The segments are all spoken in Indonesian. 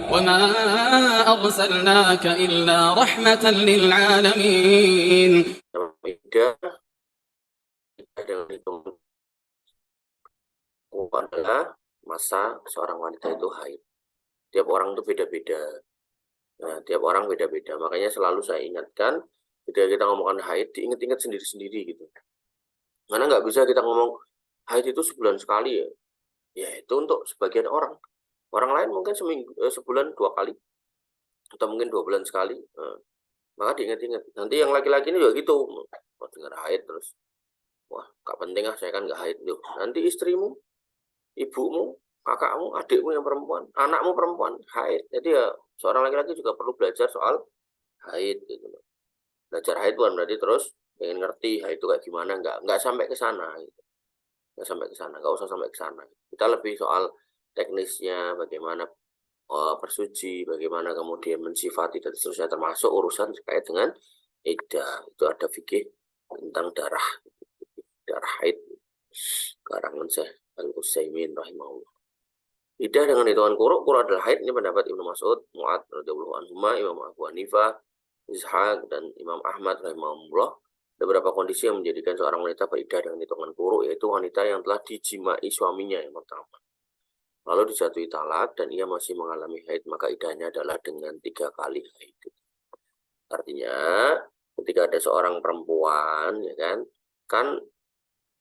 وما أرسلناك إلا رحمة للعالمين. Dengan itu adalah masa seorang wanita itu haid. Tiap orang itu beda-beda. Nah, tiap orang beda-beda. Makanya selalu saya ingatkan, ketika kita ngomongkan haid, diingat-ingat sendiri-sendiri gitu. Karena nggak bisa kita ngomong haid itu sebulan sekali ya. Ya itu untuk sebagian orang. Orang lain mungkin sebulan 2 kali. Atau mungkin 2 bulan sekali. Nah, maka diingat-ingat. Nanti yang laki-laki ini juga gitu. Mau dengar haid terus. Wah, gak penting ah, saya kan nggak haid. Loh, nanti istrimu, ibumu, kakakmu, adikmu yang perempuan, anakmu perempuan, haid. Jadi ya seorang laki-laki juga perlu belajar soal haid gitu. Belajar haid bukan berarti terus pengen ngerti haid itu kayak gimana, nggak sampai ke sana gitu. Nggak sampai ke sana, nggak usah sampai ke sana. Kita lebih soal teknisnya, bagaimana bersuci, bagaimana kemudian mensifati dan seterusnya, termasuk urusan terkait dengan iddah. Itu ada fikih tentang darah haid karangan Syekh Al-Utsaimin rahimahullah. Iddah dengan hitungan kuruk adalah haid. Ini pendapat Ibnu Mas'ud, Mu'ad radhiyallahu anhuma, Imam Abu Hanifah, Ishaq dan Imam Ahmad rahimahullah. Ada beberapa kondisi yang menjadikan seorang wanita beriddah dengan hitungan kuruk, yaitu wanita yang telah dijimai suaminya yang pertama, lalu dijatuhi talak dan ia masih mengalami haid, maka iddahnya adalah dengan 3 kali haid. Artinya ketika ada seorang perempuan ya kan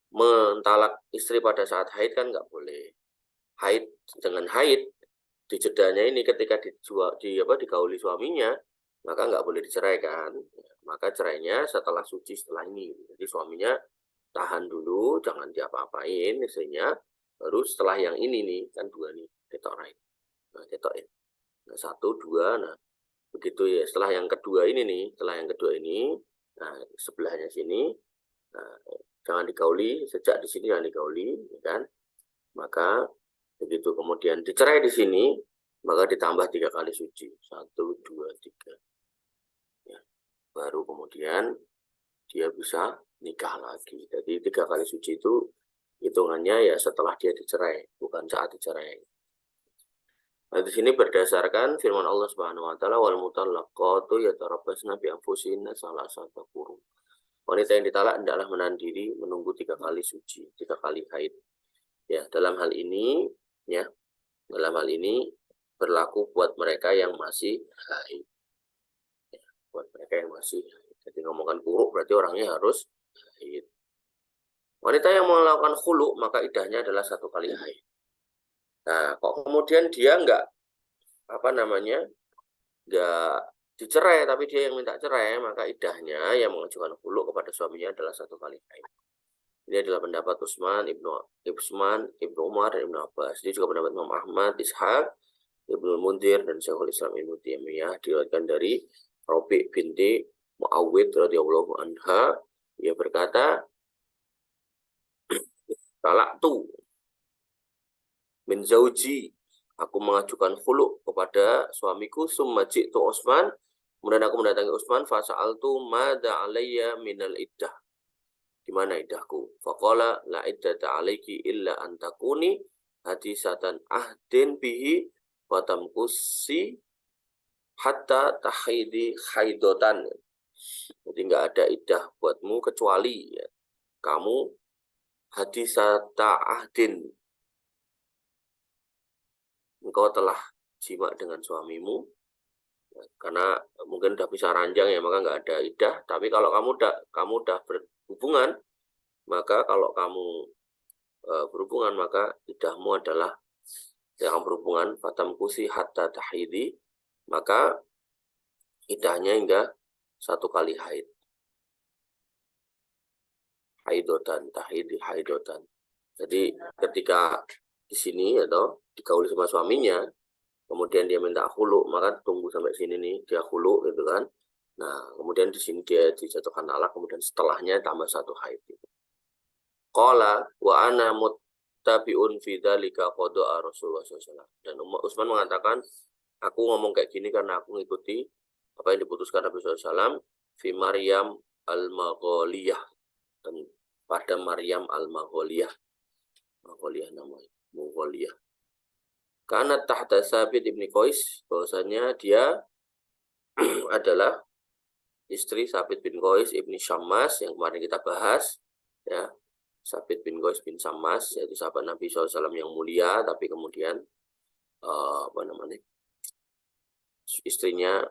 mentalak istri pada saat haid kan nggak boleh. Haid dengan haid di jedanya ini ketika digauli suaminya, maka nggak boleh diceraikan. Maka cerainya setelah suci, setelah ini. Jadi suaminya tahan dulu, jangan diapa-apain istrinya, baru setelah yang ini nih, kan 2 nih, ketok raid. Nah, ketok ya. Nah, 1, 2, nah begitu ya. Setelah yang kedua ini nih, nah sebelahnya sini, nah, jangan digauli, sejak di sini jangan digauli, ya kan? Maka begitu kemudian dicerai di sini, maka ditambah 3 kali suci. 1, 2, 3. Ya. Baru kemudian dia bisa nikah lagi. Jadi 3 kali suci itu hitungannya ya setelah dia dicerai, bukan saat dicerai. Nah, di sini berdasarkan firman Allah Subhanahu wa taala, wal mutallaqatu yatarabbasna bi anfusihinna salasata quru. Wanita yang ditalak hendaklah menahan diri menunggu 3 kali suci, 3 kali haid. Ya, dalam hal ini berlaku buat mereka yang masih haid. Ya, buat mereka yang masih haid. Jadi ngomongkan kuruk berarti orangnya harus haid. Wanita yang melakukan khulu maka iddahnya adalah 1 kali haid. Nah, kok kemudian dia nggak dicerai, tapi dia yang minta cerai, maka iddahnya yang mengajukan khulu kepada suaminya adalah 1 kali haid. Ini adalah pendapat Ibnu Umar, dan Ibnu Abbas. Ini juga pendapat Imam Ahmad, Ishaq, Ibnu Munzir, dan Syekhul Islam Ibnu Taimiyah. Diriwayatkan dari Rabi' binti Muawwid radhiyallahu anha, ia berkata, talaktu min zauji, aku mengajukan khulu kepada suamiku, summa ji'tu Utsman, kemudian aku mendatangi Utsman, fasa'altu madza alayya minal iddah, gimana iddahku? Faqala la iddata alayki illa an takuni hadisatan ahdin bihi wa tamkusi hatta tahidi khaidotan. Jadi nggak ada iddah buatmu kecuali ya, kamu hadisata ahdin, engkau telah jima dengan suamimu, ya, karena mungkin udah bisa ranjang ya, maka nggak ada iddah. Tapi kalau kamu udah berhubungan, maka kalau kamu berhubungan, maka iddahmu adalah yang berhubungan, fatamkusi hatta tahidi, maka iddahnya hingga 1 kali haid. Haidotan, tahidi, haidotan. Jadi ketika di sini atau digauli sama suaminya, kemudian dia minta khulu, maka tunggu sampai sini nih, dia khulu gitu kan. Nah, kemudian di sini dia dijatuhkan talak, kemudian setelahnya tambah 1 haid. Qala wa ana muttabi'un fi dzalika qada'a Rasulullah SAW. Dan Utsman mengatakan, aku ngomong kayak gini karena aku mengikuti apa yang diputuskan Nabi SAW fi Maryam al-Magholiyah, dan pada Maryam al-Magholiyah, Magholiyah namanya, Magholiyah. Karena tahta Sabit ibn Qais, bahwasanya dia adalah istri Sabit bin Qais ibn Syammas yang kemarin kita bahas, ya. Sabit bin Qais bin Syammas, yaitu sahabat Nabi SAW yang mulia, tapi kemudian apa namanya, istrinya,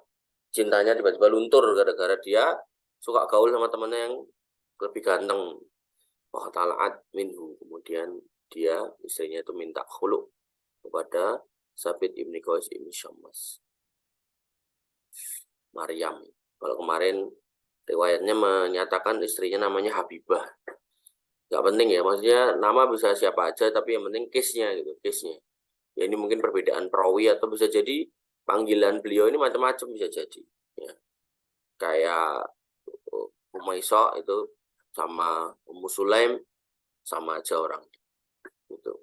cintanya tiba-tiba luntur gara-gara dia suka gaul sama temannya yang lebih ganteng. Wah, tala'at minhu, kemudian dia, istrinya itu minta khulu kepada Sabit ibn Qais ibn Syammas. Maryam. Kalau kemarin riwayatnya menyatakan istrinya namanya Habibah. Nggak penting ya, maksudnya nama bisa siapa aja, tapi yang penting case-nya gitu, case-nya. Ya ini mungkin perbedaan perawi atau bisa jadi panggilan beliau ini macam-macam bisa jadi. Ya. Kayak Umaisah itu sama Ummu Sulaim sama aja orang. Gitu.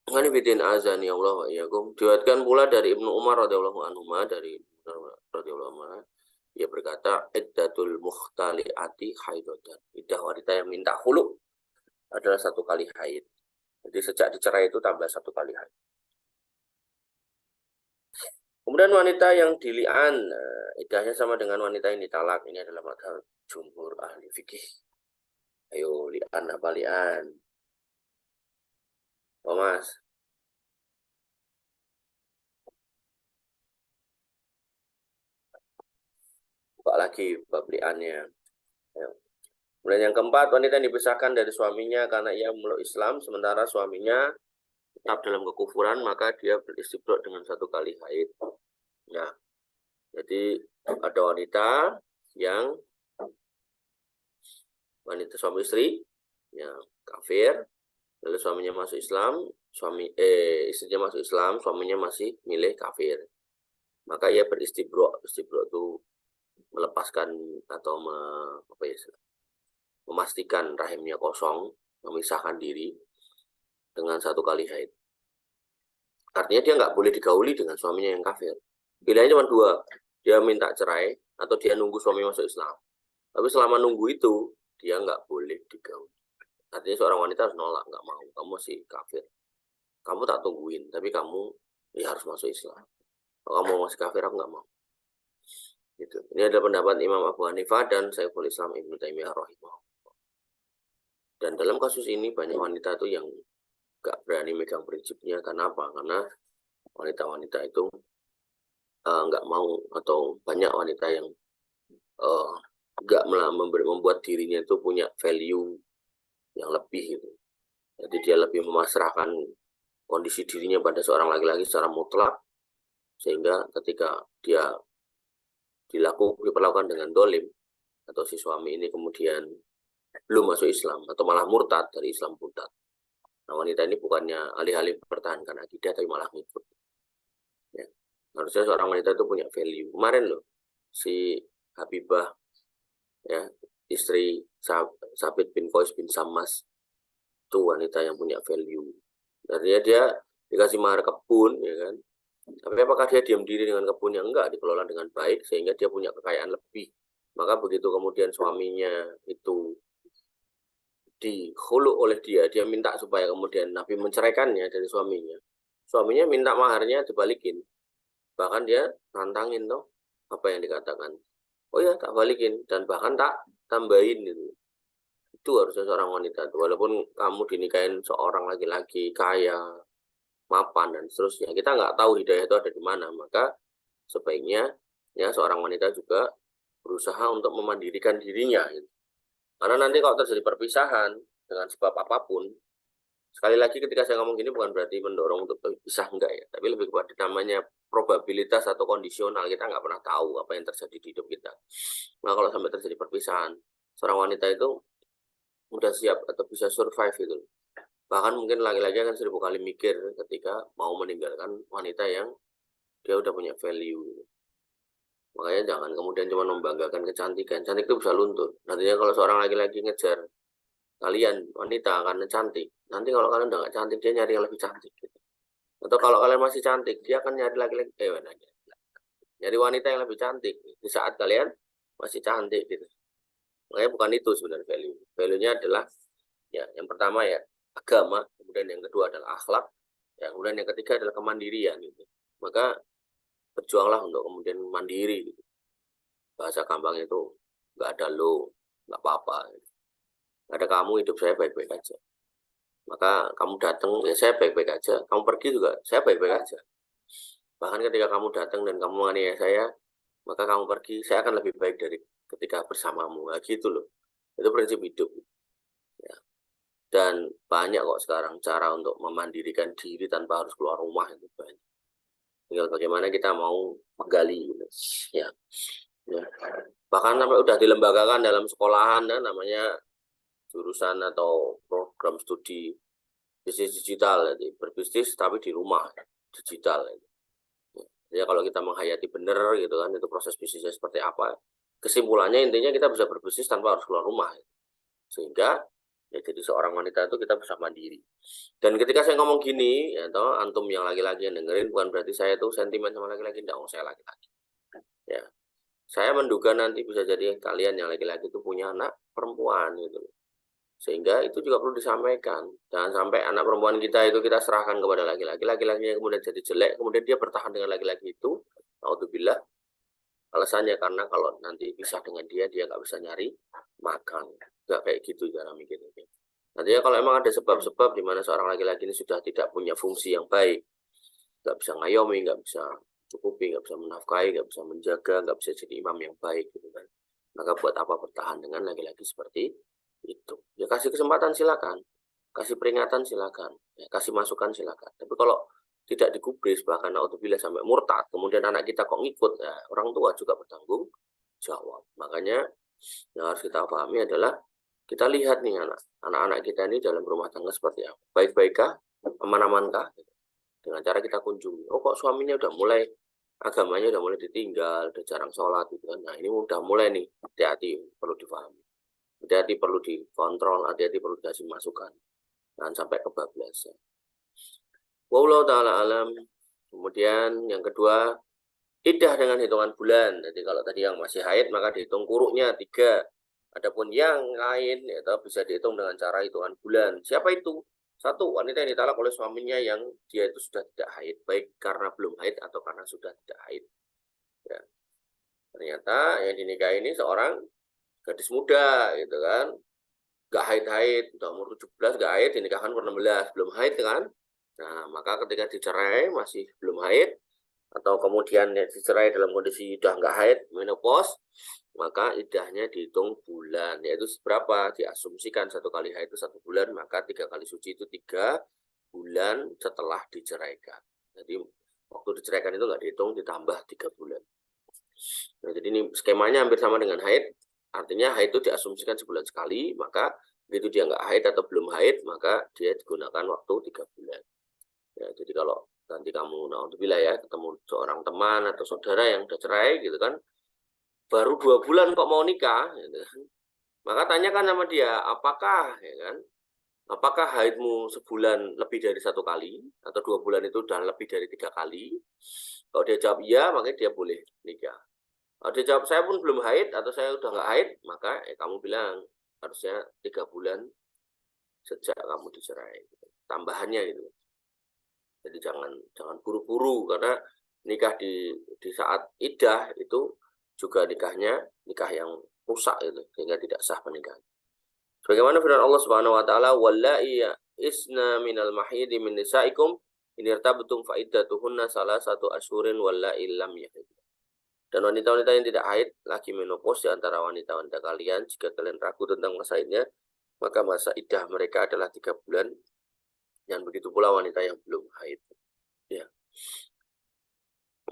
Ngani bidin azani Allah wa iyyakum. Diriwayatkan pula dari Ibnu Umar radhiyallahu anhu, dari radhiyallahu anhu, dia berkata, iddatul mukhtali'ati haidatan. Iddah wanita yang minta khulu adalah 1 kali haid. Jadi sejak dicerai itu tambah 1 kali haid. Kemudian wanita yang dili'an, iddahnya sama dengan wanita yang ditalak. Ini adalah mazhab jumhur ahli fikih. Ayo li'an apa li'an? Oh mas. Buka lagi bab li'annya. Kemudian yang keempat, wanita yang dipisahkan dari suaminya karena ia memeluk Islam, sementara suaminya tetap dalam kekufuran, maka dia beristibrok dengan 1 kali haid. Nah, jadi ada wanita yang wanita suami istri, ya kafir, lalu suaminya masuk Islam, istrinya masuk Islam, suaminya masih milih kafir. Maka ia beristibrok. Istibrok itu melepaskan atau memastikan rahimnya kosong, memisahkan diri dengan 1 kali haid. Artinya dia nggak boleh digauli dengan suaminya yang kafir. Pilihannya cuma 2, dia minta cerai atau dia nunggu suami masuk Islam. Tapi selama nunggu itu, dia nggak boleh digauli. Artinya seorang wanita harus nolak, nggak mau, kamu masih kafir. Kamu tak tungguin, tapi kamu ya harus masuk Islam. Kalau kamu masih kafir, aku nggak mau. Gitu. Ini adalah pendapat Imam Abu Hanifah dan Syekhul Islam Ibnu Taimiyah rahimahullah. Dan dalam kasus ini banyak wanita itu yang nggak berani megang prinsipnya. Kenapa? Karena wanita-wanita itu nggak mau, atau banyak wanita yang nggak membuat dirinya itu punya value yang lebih gitu. Jadi dia lebih memasrahkan kondisi dirinya pada seorang laki-laki secara mutlak, sehingga ketika dia diperlakukan dengan dolim, atau si suami ini kemudian belum masuk Islam atau malah murtad dari Islam murtad. Nah, wanita ini bukannya alih-alih mempertahankan akidah, tapi malah ngikut. Ya. Harusnya seorang wanita itu punya value. Kemarin loh, si Habibah, ya, istri Sabit bin Qais bin Syammas, itu wanita yang punya value. Artinya dia dikasih mahar kebun, ya kan. Tapi apakah dia diam diri dengan kebunnya? Enggak, dikelola dengan baik sehingga dia punya kekayaan lebih. Maka begitu kemudian suaminya itu dihulu oleh dia minta supaya kemudian Nabi menceraikannya dari suaminya. Suaminya minta maharnya dibalikin. Bahkan dia nantangin toh apa yang dikatakan. Oh ya, tak balikin, dan bahkan tak tambahin gitu. Itu harusnya seorang wanita. Walaupun kamu dinikahin seorang laki-laki kaya, mapan dan seterusnya, kita nggak tahu hidayah itu ada di mana. Maka sebaiknya ya seorang wanita juga berusaha untuk memandirikan dirinya gitu. Karena nanti kalau terjadi perpisahan dengan sebab apapun, sekali lagi ketika saya ngomong gini bukan berarti mendorong untuk berpisah, enggak ya, tapi lebih kepada namanya probabilitas atau kondisional. Kita nggak pernah tahu apa yang terjadi di hidup kita. Nah, kalau sampai terjadi perpisahan, seorang wanita itu udah siap atau bisa survive itu. Bahkan mungkin laki-laki akan 1000 kali mikir ketika mau meninggalkan wanita yang dia udah punya value. Makanya jangan kemudian cuma membanggakan kecantikan. Cantik itu bisa luntur. Nantinya kalau seorang laki-laki ngejar kalian wanita karena cantik, nanti kalau kalian udah gak cantik, dia nyari yang lebih cantik gitu. Atau kalau kalian masih cantik, dia akan nyari laki-laki nyari wanita yang lebih cantik di saat kalian masih cantik gitu. Makanya bukan itu sebenarnya value. Value-nya adalah ya yang pertama ya agama, kemudian yang kedua adalah akhlak, ya, kemudian yang ketiga adalah kemandirian gitu. Maka berjuanglah untuk kemudian mandiri gitu. Bahasa gampang itu nggak ada lo, nggak apa-apa gitu. Nggak ada kamu, hidup saya baik-baik aja. Maka kamu datang, ya saya baik-baik aja. Kamu pergi juga, saya baik-baik aja. Bahkan ketika kamu datang dan kamu menganiaya saya, maka kamu pergi, saya akan lebih baik dari ketika bersamamu. Nah, gitu loh. Itu prinsip hidup. Ya. Dan banyak kok sekarang cara untuk memandirikan diri tanpa harus keluar rumah, itu banyak. Tinggal bagaimana kita mau menggali gitu. Ya. Ya. Bahkan sampai udah dilembagakan dalam sekolahan, ya, namanya jurusan atau program studi bisnis digital, jadi berbisnis tapi di rumah digital. Ya kalau kita menghayati benar gitu kan, itu proses bisnisnya seperti apa, kesimpulannya intinya kita bisa berbisnis tanpa harus keluar rumah, sehingga ya jadi seorang wanita itu kita bisa mandiri. Dan ketika saya ngomong gini, ya toh antum yang laki-laki yang dengerin, bukan berarti saya tuh sentimen sama laki-laki, enggak, saya laki-laki. Ya, saya menduga nanti bisa jadi kalian yang laki-laki itu punya anak perempuan gitu. Sehingga itu juga perlu disampaikan. Jangan sampai anak perempuan kita itu kita serahkan kepada laki-laki, laki-lakinya kemudian jadi jelek, kemudian dia bertahan dengan laki-laki itu. Naudzubillah, alasannya karena kalau nanti pisah dengan dia nggak bisa nyari makan. Nggak kayak gitu cara mikirnya. Nantinya kalau emang ada sebab-sebab di mana seorang laki-laki ini sudah tidak punya fungsi yang baik, nggak bisa ngayomi, nggak bisa cukupi, nggak bisa menafkahi, nggak bisa menjaga, nggak bisa jadi imam yang baik gitu kan. Maka buat apa bertahan dengan laki-laki seperti itu? Ya kasih kesempatan silakan, kasih peringatan silakan, ya, kasih masukan silakan. Tapi kalau tidak digubris, bahkan naudzubillah sampai murtad, kemudian anak kita kok ngikut, ya, orang tua juga bertanggung jawab. Makanya yang harus kita pahami adalah kita lihat nih anak-anak kita ini dalam rumah tangga seperti apa, baik-baikkah, aman-amankah, dengan cara kita kunjungi. Oh kok suaminya udah mulai, agamanya udah mulai ditinggal, udah jarang sholat gitu kan. Nah ini udah mulai nih, hati-hati perlu dipahami, hati-hati perlu dikontrol, hati-hati perlu dikasih masukan, jangan sampai kebablasan. Wallahu ta'ala alam. Kemudian yang kedua, iddah dengan hitungan bulan. Jadi kalau tadi yang masih haid maka dihitung kuruknya 3. Adapun yang lain itu bisa dihitung dengan cara hitungan bulan. Siapa itu? 1, wanita yang ditalak oleh suaminya yang dia itu sudah tidak haid, baik karena belum haid atau karena sudah tidak haid. Ya. Ternyata yang dinikahi ini seorang gadis muda gitu kan, gak haid-haid, udah umur 17 gak haid, dinikahkan umur 16, belum haid kan. Nah maka ketika dicerai masih belum haid, atau kemudian dicerai dalam kondisi sudah nggak haid, menopause, maka iddahnya dihitung bulan, yaitu berapa? Diasumsikan 1 kali haid itu 1 bulan, maka 3 kali suci itu 3 bulan setelah diceraikan. Jadi waktu diceraikan itu nggak dihitung, ditambah 3 bulan. Nah, jadi ini skemanya hampir sama dengan haid, artinya haid itu diasumsikan sebulan sekali, maka begitu dia nggak haid atau belum haid, maka dia digunakan waktu 3 bulan. Ya, jadi kalau nanti kamu naudzubillah ya ketemu seorang teman atau saudara yang udah cerai gitu kan, baru 2 bulan kok mau nikah gitu kan, maka tanyakan sama dia, apakah ya kan, apakah haidmu sebulan lebih dari 1 kali atau 2 bulan itu udah lebih dari 3 kali. Kalau dia jawab iya, maka dia boleh nikah. Kalau dia jawab saya pun belum haid atau saya udah nggak haid, maka kamu bilang harusnya 3 bulan sejak kamu dicerai gitu. Tambahannya gitu. Jadi jangan buru-buru, karena nikah di saat iddah itu juga nikah yang rusak itu, sehingga tidak sah pernikahan. Sebagaimana firman Allah Subhanahu wa taala, "Wallahi isna minal mahidi min nisaikum in irtabtum fa iddatuhunna salasatu asyhurin wallahi lam yahid." Dan wanita-wanita yang tidak haid lagi menopause di antara wanita-wanita kalian, jika kalian ragu tentang masa iddah, maka masa iddah mereka adalah 3 bulan. Dan begitu pula wanita yang belum haid. Ya.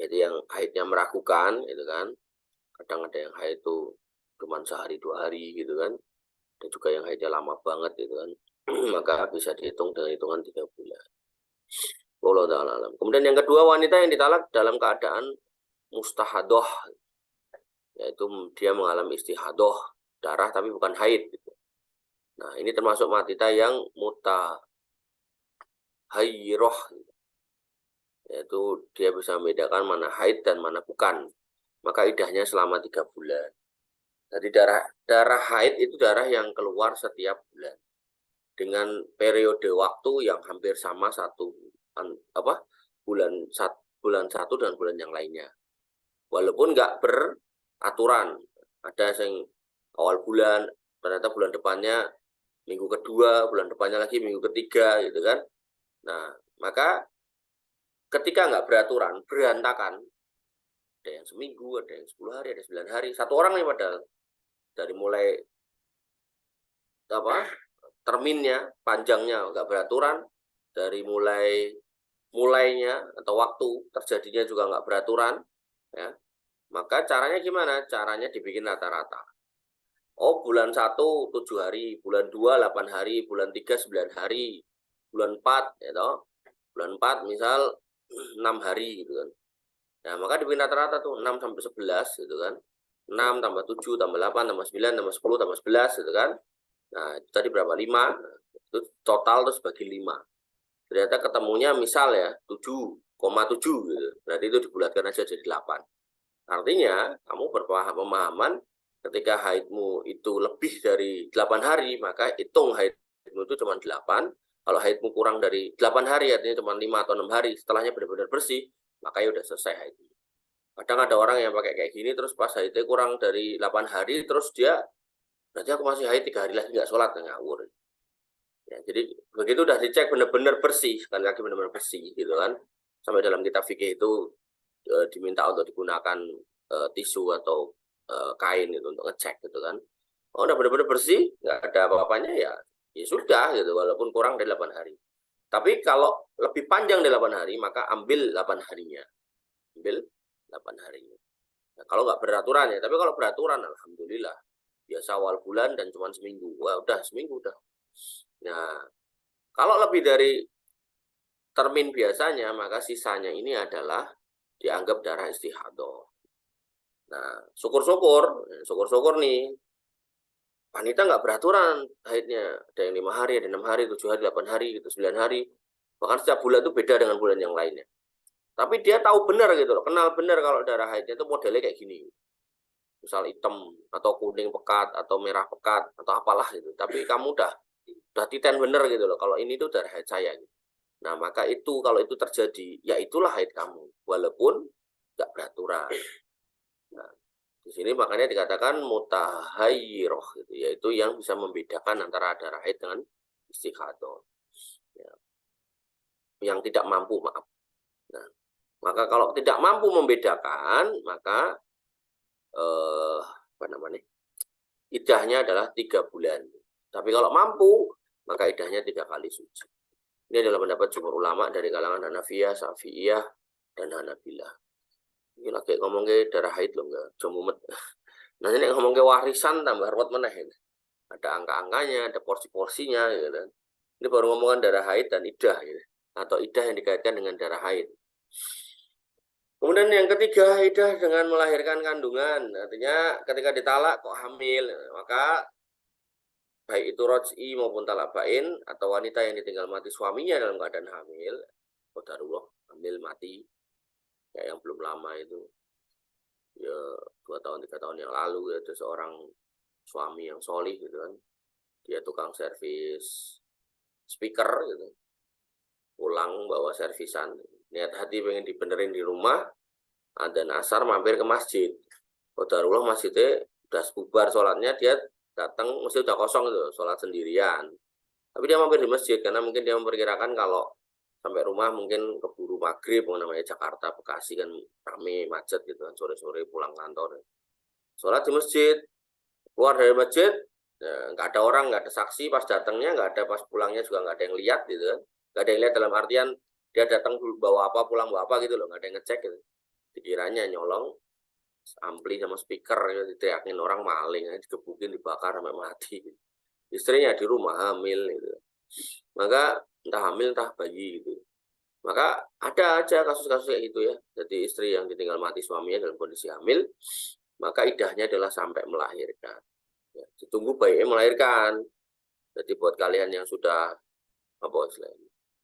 Jadi yang haidnya meragukan itu kan, kadang ada yang haid itu cuma sehari 2 hari gitu kan, dan juga yang haidnya lama banget gitu kan, maka bisa dihitung dengan hitungan 3 bulan. Wallahu ta'ala alam. Kemudian yang kedua, wanita yang ditalak dalam keadaan mustahadoh, yaitu dia mengalami istihadoh, darah tapi bukan haid gitu. Nah ini termasuk wanita yang mutahayyiroh, yaitu dia bisa membedakan mana haid dan mana bukan, maka iddahnya selama 3 bulan. Jadi darah haid itu darah yang keluar setiap bulan. dengan periode waktu yang hampir sama bulan satu dan bulan yang lainnya. Walaupun nggak beraturan, ada yang awal bulan, ternyata bulan depannya minggu kedua, bulan depannya lagi minggu ketiga, gitu kan. Nah, maka ketika nggak beraturan, berantakan, ada yang seminggu, ada yang 10 hari, ada 9 hari, satu orang nih padahal, dari mulai terminnya, panjangnya nggak beraturan, dari mulainya atau waktu terjadinya juga nggak beraturan, ya. Maka caranya gimana? Caranya dibikin rata-rata. Oh, bulan 1 7 hari, bulan 2 8 hari, bulan 3 9 hari, bulan 4 ya toh. Bulan 4 misal 6 hari gitu kan. Nah, maka dibikin rata-rata tuh 6 sampai 11 gitu kan. 6 tambah 7 tambah 8 tambah 9 tambah 10 tambah 11 gitu kan. Nah, itu tadi berapa? 5. Itu total terus bagi 5. Ternyata ketemunya misal ya 7,7 gitu. Berarti itu dibulatkan aja jadi 8. Artinya, kamu berpemahaman ketika haidmu itu lebih dari 8 hari, maka hitung haidmu itu cuma 8. Kalau haidmu kurang dari 8 hari, artinya cuma 5 atau 6 hari, setelahnya benar-benar bersih, maka ya udah selesai haidmu. Kadang ada orang yang pakai kayak gini, terus pas haidnya kurang dari 8 hari, terus dia, berarti aku masih haid 3 hari lagi nggak sholat, ngawur. Ya, jadi begitu udah dicek benar-benar bersih, sekali lagi benar-benar bersih, gitu kan. Sampai dalam kitab fikih itu diminta untuk digunakan tisu atau kain itu untuk ngecek gitu kan. Oh, udah benar-benar bersih, nggak ada apa-apanya ya sudah gitu, walaupun kurang dari 8 hari. Tapi kalau lebih panjang dari 8 hari, maka ambil 8 harinya. Ambil 8 harinya. Nah, kalau nggak beraturan ya, tapi kalau beraturan alhamdulillah. Biasa awal bulan dan cuma seminggu. Wah, udah seminggu udah. Nah, kalau lebih dari termin biasanya, maka sisanya ini adalah dianggap darah istihadah. Nah, syukur-syukur nih, wanita nggak beraturan haidnya. Ada yang 5 hari, ada 6 hari, 7 hari, 8 hari, gitu, 9 hari. Bahkan setiap bulan itu beda dengan bulan yang lainnya. Tapi dia tahu benar gitu loh, kenal benar kalau darah haidnya itu modelnya kayak gini. Misal hitam, atau kuning pekat, atau merah pekat, atau apalah gitu. Tapi kamu udah titen benar gitu loh, kalau ini tuh darah haid saya. Gitu. Nah, maka itu kalau itu terjadi, ya itulah haid kamu. Walaupun nggak beraturan. Nah, di sini makanya dikatakan mutahayyirah gitu, yaitu yang bisa membedakan antara darah haid dengan istihadah. Ya. Yang tidak mampu, maaf. Nah, maka kalau tidak mampu membedakan, maka idahnya adalah 3 bulan. Tapi kalau mampu, maka idahnya 3 kali suci. Ini adalah pendapat jumhur ulama dari kalangan Hanafiyah, Syafi'iyah, dan Hanabilah. Ini lagi ngomong ke darah haid loh, enggak jomumet. Nah, ini ngomong ke warisan tambah ruwet meneh. Ada angka-angkanya, ada porsi-porsinya gitu kan. Ini baru ngomongan darah haid dan idah gitu. Atau idah yang dikaitkan dengan darah haid. Kemudian yang ketiga, idah dengan melahirkan kandungan. Artinya ketika ditalak kok hamil, maka baik itu roj'i maupun talak bain atau wanita yang ditinggal mati suaminya dalam keadaan hamil, qadarullah hamil mati, ya yang belum lama itu, ya 2 tahun 3 tahun yang lalu, ada seorang suami yang solih gitu kan, dia tukang servis speaker gitu, pulang bawa servisan, niat hati pengen dibenerin di rumah, ada asar mampir ke masjid, qadarullah masjidnya udah bubar sholatnya, dia datang masjid udah kosong itu, sholat sendirian. Tapi dia mampir di masjid karena mungkin dia memperkirakan kalau sampai rumah mungkin keburu maghrib, namanya Jakarta, Bekasi kan rame macet gitu kan, sore-sore pulang kantor. Sholat di masjid, keluar dari masjid, nggak ada orang, nggak ada saksi pas datangnya, nggak ada pas pulangnya juga nggak ada yang lihat gitu kan. Nggak ada yang lihat dalam artian dia datang bawa apa, pulang bawa apa gitu loh, nggak ada yang ngecek gitu. Dikiranya nyolong ampli sama speaker, diteriakin orang maling, digebukin, dibakar sampai mati. Istrinya di rumah hamil gitu. Maka entah hamil entah bayi gitu. Maka ada aja kasus-kasus kayak gitu ya. Jadi istri yang ditinggal mati suaminya dalam kondisi hamil, maka idahnya adalah sampai melahirkan. Ya, ditunggu bayinya melahirkan. Jadi buat kalian yang sudah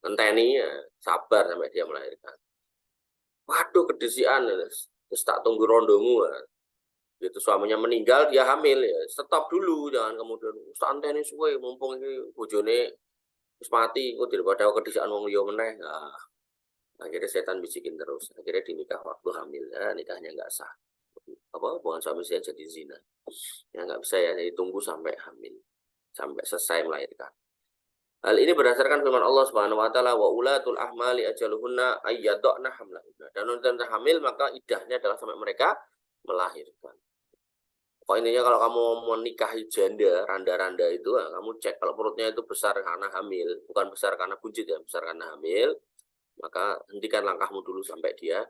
ngenteni ya, sabar sampai dia melahirkan. Waduh kedesian, terus tak tunggu rondomu. Ya. Gitu suaminya meninggal, dia hamil, ya stop dulu, jangan kemudian santai nih suwe, mumpung ini bojone wis mati, kok daripada kedisian wong liya meneh. Nah, akhirnya setan bisikin terus. Akhirnya dinikah waktu hamil. Nah, nikahnya nggak sah. Apa hubungan suami saya jadi zina. Ya nggak bisa ya, jadi tunggu sampai hamil, sampai selesai melahirkan. Hal ini berdasarkan firman Allah Subhanahu wa taala, wa ulatul ahmali ajaluhunna ayyadna hamlahunna. Dan wanita hamil maka idahnya adalah sampai mereka melahirkan. Intinya kalau kamu mau nikahi janda, randa-randa itu, kamu cek kalau perutnya itu besar karena hamil, bukan besar karena buncit ya, besar karena hamil, maka hentikan langkahmu dulu sampai dia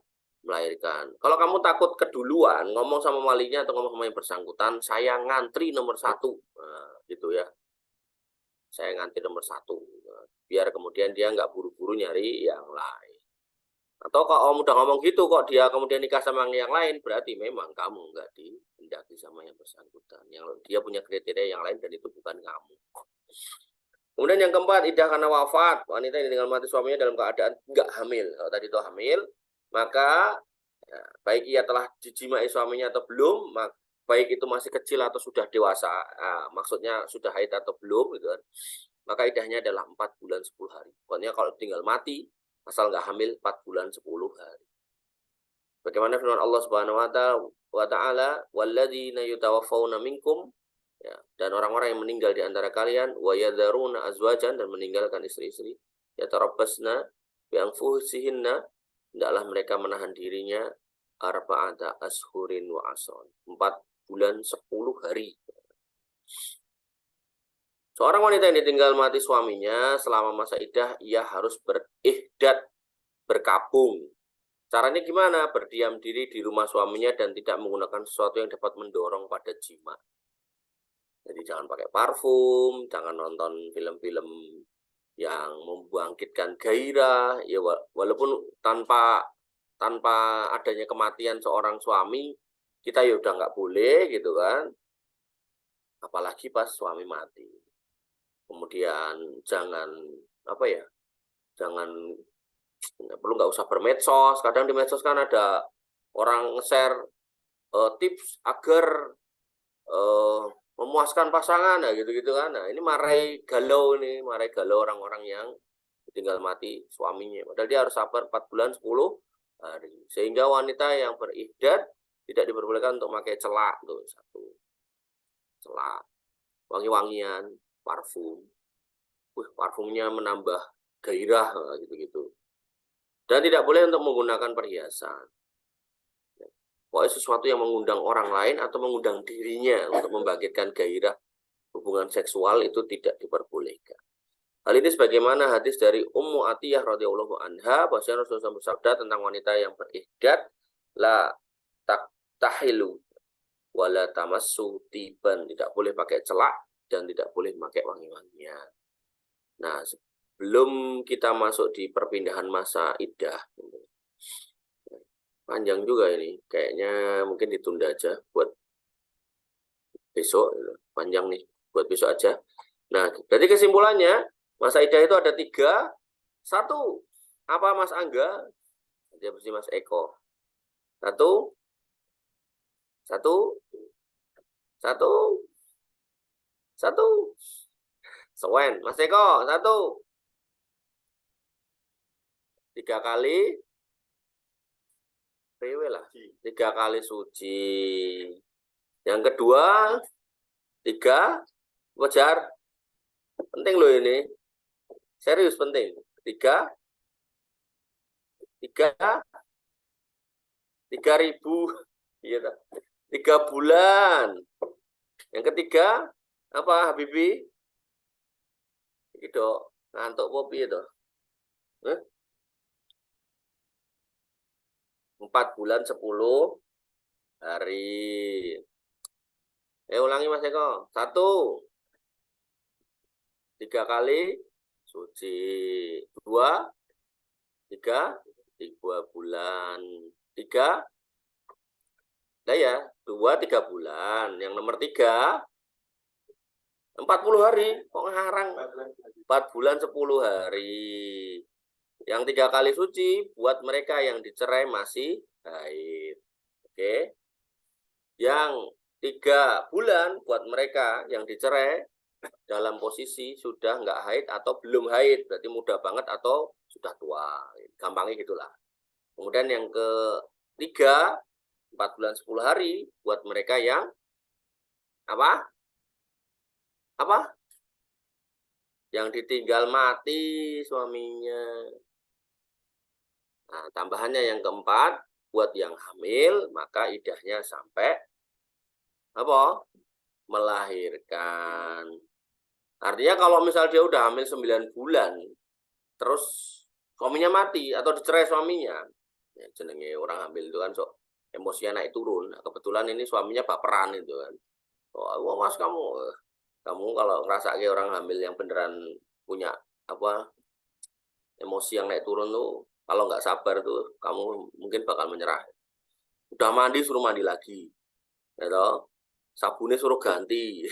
melahirkan. Kalau kamu takut keduluan, ngomong sama walinya atau ngomong sama yang bersangkutan, saya ngantri nomor 1, nah, gitu ya. Saya ngantri nomor 1, biar kemudian dia nggak buru-buru nyari yang lain. Atau kalau kamu udah ngomong gitu kok dia kemudian nikah sama yang lain, berarti memang kamu nggak dihendaki sama yang bersangkutan. Yang dia punya kriteria yang lain dan itu bukan kamu. Kemudian yang keempat, iddah karena wafat. Wanita yang ditinggal mati suaminya dalam keadaan nggak hamil. Kalau tadi itu hamil, maka ya, baik ia telah dijimai suaminya atau belum, baik itu masih kecil atau sudah dewasa, maksudnya sudah haid atau belum, gitu kan, maka idahnya adalah 4 bulan 10 hari. Pokoknya kalau tinggal mati, asal nggak hamil 4 bulan 10 hari. Bagaimana firman Allah Subhanahu wa taala, walladzina yutawaffawna minkum, ya, dan orang-orang yang meninggal di antara kalian, wa yadharuna azwajan, dan meninggalkan istri-istri, yatarabbasna bi anfusihinna, hendaklah mereka menahan dirinya arba'ata ashurin wa ashron, 4 bulan 10 hari. Seorang wanita yang ditinggal mati suaminya selama masa iddah, ia harus berihdad, berkabung. Caranya gimana? Berdiam diri di rumah suaminya dan tidak menggunakan sesuatu yang dapat mendorong pada jima. Jadi jangan pakai parfum, jangan nonton film-film yang membangkitkan gairah. Ya walaupun tanpa adanya kematian seorang suami, kita ya udah nggak boleh gitu kan. Apalagi pas suami mati. Kemudian jangan jangan perlu nggak usah bermedsos. Kadang di medsos kan ada orang nge-share tips agar memuaskan pasangan, nah gitu-gitu kan. Nah ini marai galau orang-orang yang tinggal mati suaminya. Padahal dia harus sabar 4 bulan 10 hari. Sehingga wanita yang berihdad tidak diperbolehkan untuk pakai celak tuh, satu. Celak, wangi-wangian, parfum. Parfumnya menambah gairah gitu-gitu. Dan tidak boleh untuk menggunakan perhiasan. Pokoknya sesuatu yang mengundang orang lain atau mengundang dirinya untuk membangkitkan gairah hubungan seksual itu tidak diperbolehkan. Hal ini sebagaimana hadis dari Ummu Atiyah radhiyallahu anha, bahwasanya Rasulullah bersabda tentang wanita yang berihdad, la tahilu wala tamassu tiban, tidak boleh pakai celak dan tidak boleh pakai wangi-wangian. Nah, sebelum kita masuk di perpindahan masa iddah, panjang juga ini, kayaknya mungkin ditunda aja buat besok, panjang nih, buat besok aja. Nah, berarti kesimpulannya, masa iddah itu ada 3. 1, apa Mas Angga? Dia bersih Mas Eko. 1, Sewen, Mas Eko, 1. 3 kali PW lah, 3 kali suci. Yang kedua, 3 wajar. Penting loh ini. Serius penting. 3.000. Iya, 3 bulan. Yang ketiga, apa Habibi? Itu ngantuk kopi itu. 4 bulan 10 hari. Ulangi Mas Eko. 1, 3 kali suci. 2, 3 bulan. 3, nah ya, 2 3 bulan. Yang nomor 3, 40 hari. Kok ngarang? 4 bulan 10 hari. Yang 3 kali suci buat mereka yang dicerai masih haid. Oke. Yang 3 bulan buat mereka yang dicerai dalam posisi sudah nggak haid atau belum haid, berarti muda banget atau sudah tua. Gampangnya gitulah. Kemudian yang ketiga, 4 bulan 10 hari buat mereka yang apa? Apa? Yang ditinggal mati suaminya. Nah, tambahannya yang keempat, buat yang hamil, maka idahnya sampai apa? Melahirkan. Artinya kalau misal dia udah hamil 9 bulan, terus suaminya mati atau dicerai suaminya, ya jenenge orang hamil itu kan sok emosinya naik turun. Nah, kebetulan ini suaminya baperan itu kan. Oh, mas kamu kalau ngerasa kayak orang hamil yang beneran punya apa emosi yang naik turun tuh, kalau nggak sabar tuh kamu mungkin bakal menyerah. Udah mandi suruh mandi lagi, ya toh? Sabunnya suruh ganti.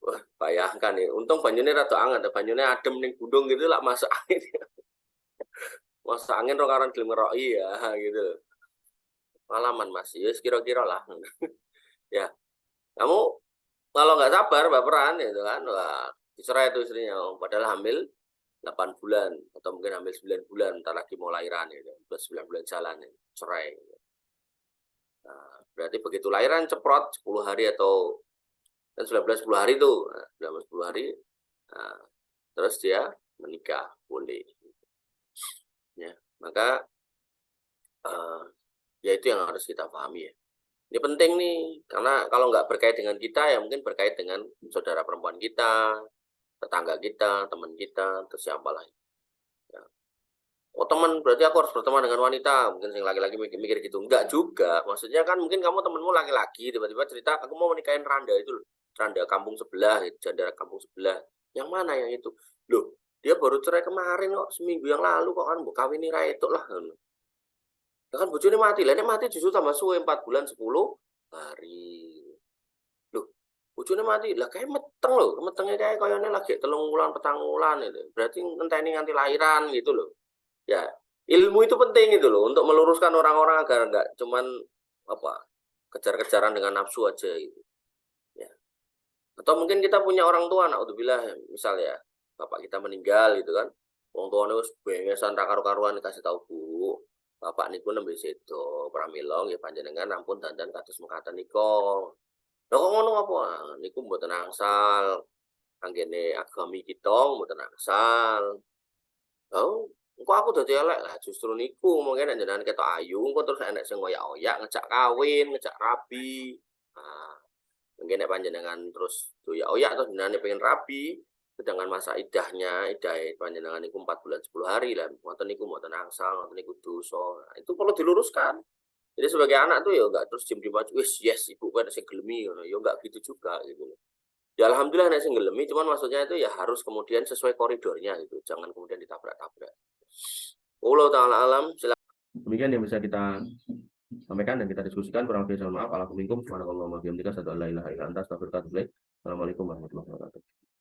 Wah, bayangkan ya. Untung banyunya rada anget, banyunya adem ning gunung gitu lah masuk angin. Masuk angin ro karan gelem ngeroki ya gitu. Pengalaman Mas, ya kira-kira lah. Ya, kamu kalau nggak sabar baperan gitu kan, wah dicerai itu istrinya, padahal hamil 8 bulan atau mungkin hamil 9 bulan, entar lagi mau lahiran gitu. 9 bulan jalan ya, cerai. Nah, berarti begitu lahiran ceprot 10 hari atau kan 10 hari tuh. Nah, 10 hari nah, terus dia menikah boleh. Ya, maka ya itu yang harus kita pahami ya. Ini penting nih, karena kalau nggak berkait dengan kita, ya mungkin berkait dengan saudara perempuan kita, tetangga kita, teman kita, terus siapa lah. Ya. Oh teman, berarti aku harus berteman dengan wanita, mungkin yang laki-laki mikir gitu. Enggak juga, maksudnya kan mungkin kamu temenmu laki-laki, tiba-tiba cerita, aku mau menikahin Randa itu loh. Randa kampung sebelah, janda kampung sebelah. Yang mana yang itu? Loh, dia baru cerai kemarin kok, seminggu yang lalu kok kan, kawin ini itu lah. Ya kan bojone mati, lah nek mati justru tambah suwe 4 bulan 10 hari. Loh, bojone mati, lah kayak meteng lho, metenge kayak koyone lagi 3 wulan 4 wulan itu. Berarti ngenteni nganti lahiran gitu loh. Ya, ilmu itu penting gitu loh untuk meluruskan orang-orang agar enggak cuman apa, kejar-kejaran dengan nafsu aja gitu. Ya. Atau mungkin kita punya orang tua, naudzubillah, misal ya, bapak kita meninggal gitu kan. Wong tuane wis bengesan ra karo-karuan dikasih tahu, Bu. Bapak niku nembe sedo pramila nggih panjenengan ampun dandan kados mekaten nika. Lha kok ngono apa? Niku mboten angsal. Anggene agami kita mboten angsal. Oh, engko aku dadi elek. Lah justru niku mungkin nek jenengan ketok ayu, engko terus enek sing ngoyak-oyak ngejak kawin, ngejak rabi. Nah, mungkin nek panjenengan terus doyak-oyak terus jenengan pengen rabi, sedangkan masa idah panjenengan niku 4 bulan 10 hari lah, ngoten niku mboten angsal, ngoten niku dosa. Nah, itu perlu diluruskan. Jadi sebagai anak tuh ya enggak terus diem-diem aja, "Wis, yes, ibu kan sing gelemi," ngono. Ya enggak gitu juga gitu loh. Ya alhamdulillah nek sing gelemi, cuman maksudnya itu ya harus kemudian sesuai koridornya gitu, jangan kemudian ditabrak-tabrak. Wallahu taala alam. Demikian yang bisa kita sampaikan dan kita diskusikan. Kurang lebih mohon maaf. Assalamualaikum warahmatullahi wabarakatuh. Assalamualaikum warahmatullahi wabarakatuh.